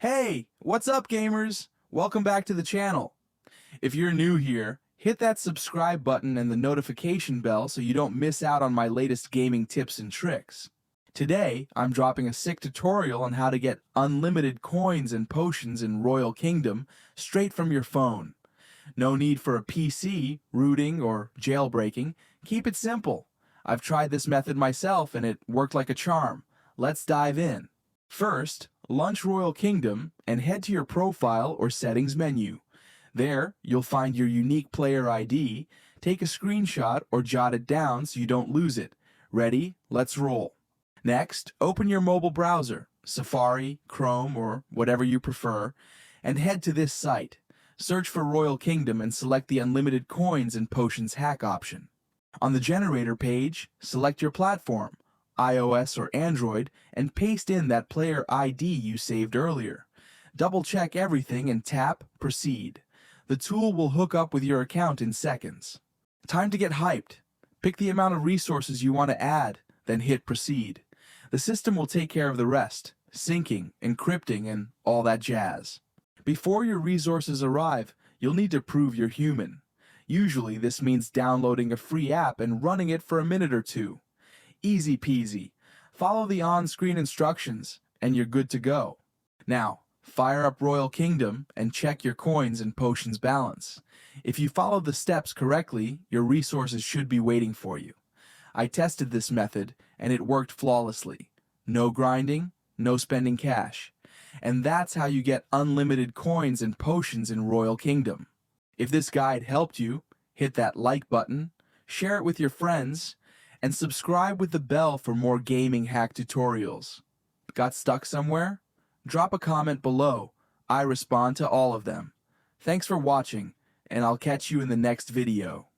Hey, what's up gamers? Welcome back to the channel. If you're new here, hit that subscribe button and the notification bell so you don't miss out on my latest gaming tips and tricks. Today, I'm dropping a sick tutorial on how to get unlimited coins and potions in Royal Kingdom straight from your phone. No need for a PC, rooting, or jailbreaking. Keep it simple. I've tried this method myself and it worked like a charm. Let's dive in. First, launch Royal Kingdom and head to your profile or settings menu. There, you'll find your unique player ID. Take a screenshot or jot it down so you don't lose it. Ready? Let's roll. Next, open your mobile browser, Safari, Chrome, or whatever you prefer, and head to this site. Search for Royal Kingdom and select the Unlimited Coins and Potions hack option. On the generator page, select your platform, iOS or Android, and paste in that player ID you saved earlier. Double check everything and tap Proceed. The tool will hook up with your account in seconds. Time to get hyped. Pick the amount of resources you want to add, then hit Proceed. The system will take care of the rest, syncing, encrypting, and all that jazz. Before your resources arrive, you'll need to prove you're human. Usually this means downloading a free app and running it for a minute or two. Easy peasy. Follow the on-screen instructions, and you're good to go. Now, fire up Royal Kingdom and check your coins and potions balance. If you follow the steps correctly, your resources should be waiting for you. I tested this method, and it worked flawlessly. No grinding, no spending cash. And that's how you get unlimited coins and potions in Royal Kingdom. If this guide helped you, hit that like button, share it with your friends, and subscribe with the bell for more gaming hack tutorials. Got stuck somewhere? Drop a comment below. I respond to all of them. Thanks for watching, and I'll catch you in the next video.